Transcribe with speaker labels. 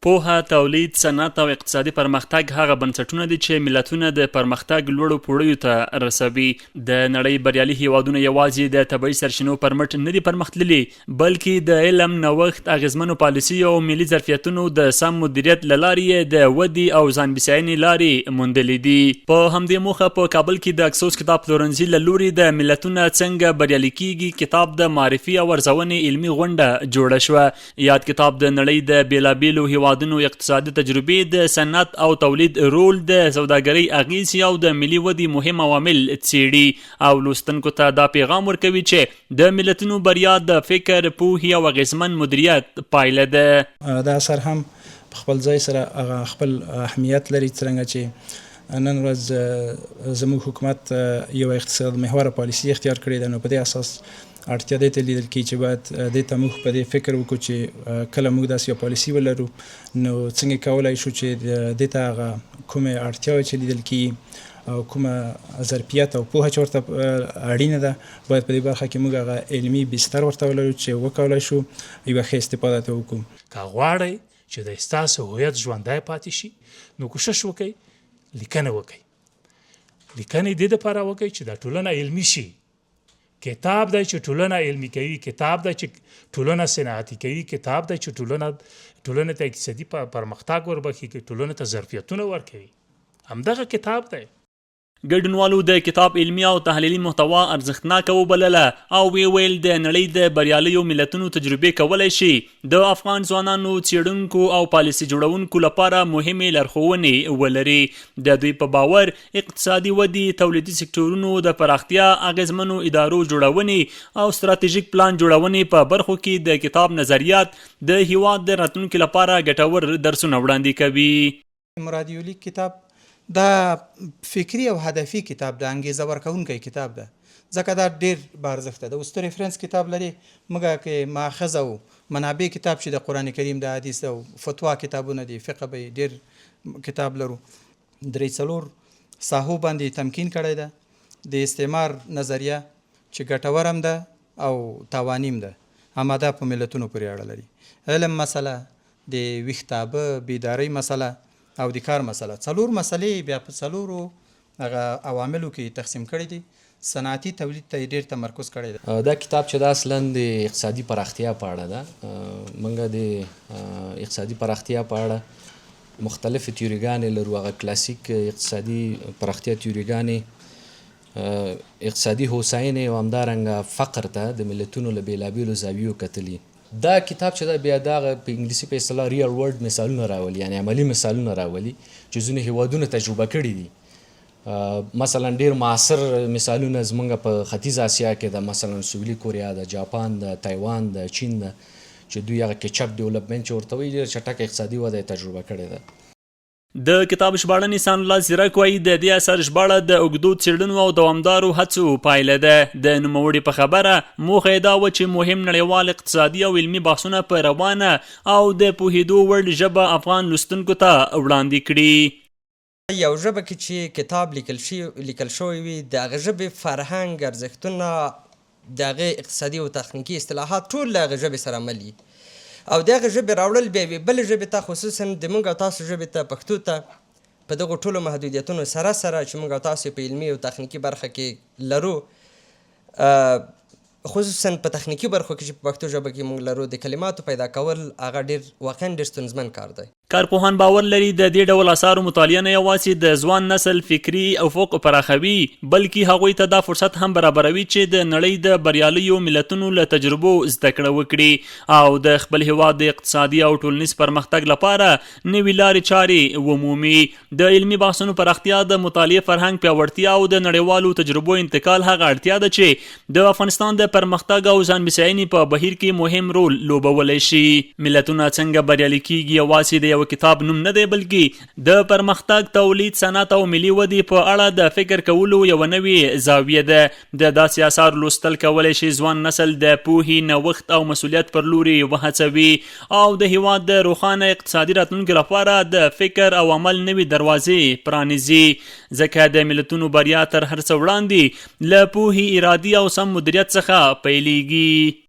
Speaker 1: پوهه، تولید، صنعت او اقتصادي پرمختګ هغه بنسټونه دي چې ملتونه د پرمختګ لوړو پوړیو ته رسوي. د نړۍ بریالي هیوادونه یوازې د طبیعي سرچینو پر مټ نه دي پرمختللي، بلکې د علم، نوښت، اغیزمنو پالیسیو او ملي ظرفیتونو د سم مدیریت له لارې د ودې او ځان بسیاینې لارې موندلې دي. په همدې موخه په کابل کې د اکسوس کتاب پلورنځي له لورې د ملتونه څنګه بریالي کیږي کتاب د معرفي او ارزونې علمي غونډه جوړه شوه. یاد کتاب د نړۍ د بیلابیلو هیوادونو اقتصادي تجربې، د صنعت او تولید رول، د سوداګرۍ اغیزې او د ملي ودې مهم عوامل څیړي او لوستونکو ته دا پیغام ورکوي چې د ملتونو بریا د فکر، پوهې او اغیزمن مدیریت پایله ده.
Speaker 2: دا اثر هم په خپل ځای سره خپل اهمیت لري، څرنګه چې نن ورځ زموږ حکومت یو اقتصاد محوره پالیسي اختیار کړې ده. نو په دې اساس اړتیا دې ته لیدل کېږي چې باید دې ته موږ په دې فکر وکړو چې کله موږ داسې یو پالیسي ولرو نو څنګه کولی شو چې دې ته هغه کومې اړتیاوې چې لیدل کېږي او کومه ظرفیت او پوهه چې ورته اړینه ده باید په دې برخه کې موږ هغه علمي بستر ورته ولرو چې وکولی شو یوه ښه استفاده ته وکړو.
Speaker 3: که غواړئ چې د ستاسو هویت ژوندی پاتې شي نو کوشش وکئ لیکنه وکئ. لیکنې دې دپاره وکئ چې دا ټولنه علمي شي. کتاب دی چې ټولنه علمي کوي، کتاب دی چې ټولنه صنعتي کوي، کتاب دی چې ټولنه ته اقتصادي پرمختګ وربخښي، ټولنه ته ظرفیتونه ورکوي. همدغه کتاب دی.
Speaker 1: ګډونوالو د کتاب علمي او تحلیلي محتوا ارزښتناکه وبلله او ویل د نړۍ د بریالیو ملتونو تجربې کولی شي د افغان ځوانانو، څیړونکو او پالیسي جوړونکو لپاره مهمې لارښوونې ولري. د دوی په باور اقتصادي ودې، تولیدي سکتورونو د پراختیا، اغیزمنو ادارو جوړونې او ستراتیژیک پلان جوړونې په برخو کې د کتاب نظریات د هیواد د راتلونکي لپاره ګټور درسونه وړاندې کوي.
Speaker 2: مرادیولیک کتاب دا فکری او هدفي کتاب ده، انګیزه ورکوونکی کتاب ده، ځکه دا ډېر بارزښته ده. اوس ته ریفرنس کتاب لري، موږ کې ماخذ او منابع کتاب چې د قرآن کریم، د حدیث او فتوا کتابونه دي، فقه به ډېر کتاب لرو. 3-4 ساحو باندې تمکین کړی ده. د استعمار نظریه چې ګټور هم ده او تاوانیم ده، همدا په ملتونو پورې اړه لري. علم مسله، د ویښتابه بیدارۍ مسله او د کار مسله، 4 مسلې بیا په 4 هغه عواملو کې تقسیم کړي دي. صنعتي تولید ته ډېر تمرکز کړی دی.
Speaker 4: دا کتاب چې دا اصلا د اقتصادي پراختیا په اړه ده. موږ د اقتصادي پراختیا په اړه مختلف تیوریګانې لرو. هغه کلاسیک اقتصادي پراختیا تیوریګانې اقتصادي هوساینې او همدارنګه فقر ته د ملتونو له بېلابېلو زاویو کتلي. دا کتاب چې دا بیا دغه په انګلیسي په اصطلاح ریل ورلډ مثالونه راولي، یعنی عملي مثالونه راولي چې ځینې هیوادونه تجربه کړي دي. مثلا ډېر معاصر مثالونه زموږ په ختیځ اسیا کې ده، مثلا سویلي کوریا ده، جاپان ده، تایوان ده، چین ده، چې دوی هغه کیچاپ ډیولپمنټ چې ورته وایي ډېر چټک اقتصادي وده یې تجربه کړې ده.
Speaker 1: د کتاب ژباړن احسان الله زیرک وایي د دې اثر ژباړه د اوږدو څېړنو او دوامدارو هڅو پایله ده. د نوموړي په خبره موخه یې دا وه چې مهم نړیوال اقتصادي او علمي بحثونه په روانه او د پوهېدو وړ ژبه افغان لوستونکو ته وړاندې کړي.
Speaker 5: یو ژبه کې چې کتاب لیکل شوی وي، د هغه ژبې فرهنګ، ارزښتونه، د هغې اقتصادي او تخنیکي اصطلاحات ټول له هغې ژبې سره مل وي او د هغې ژبې راوړل بیا یوې بلې ژبې ته، خصوصا د موږ او تاسو ژبې ته، پښتو ته، په دغو ټولو محدودیتونو سره چې موږ او تاسو په علمي او تخنیکي برخه کې لرو، خصوصا په تخنیکي برخو کې چې په پښتو ژبه کې موږ لرو، د کلماتو پیدا کول هغه واقعا ډېر ستونزمن کار دی.
Speaker 1: کارپوهان باور لري د دې ډول اثارو مطالعه نه یوازې د ځوان نسل فکري افق پراخوي، بلکې هغوی ته دا فرصت هم برابروي چې د نړۍ د بریالیو ملتونو له تجربو زده کړه وکړي او د خپل هیواد د اقتصادي او ټولنیز پرمختګ لپاره نوې لارې چارې ومومي. د علمي بحثونو پراختیا، د مطالعې فرهنګ پیاوړتیا او د نړیوالو تجربو انتقال هغه اړتیا ده چې د افغانستان د پرمختګ او ځان بسیاینې په بهیر کې مهم رول لوبولی شي. ملتونه څنګه بریالي کیږي یوازې د یو کتاب نوم نه دی، بلکې د پرمختګ، تولید، صنعت او ملي ودې په اړه د فکر کولو یو نوې زاویه ده. د داسې اثارو لوستل کولی شي ځوان نسل د پوهې، نوښت او مسؤلیت پر لوري وهڅوي او د هیواد د روښانه اقتصادي راتلونکي لپاره د فکر او عمل نوې دروازې پرانیزي. ځکه د ملتونو بریا تر هر څه وړاندې له پوهې، ارادې او سم مدیریت څخه پیلېږي.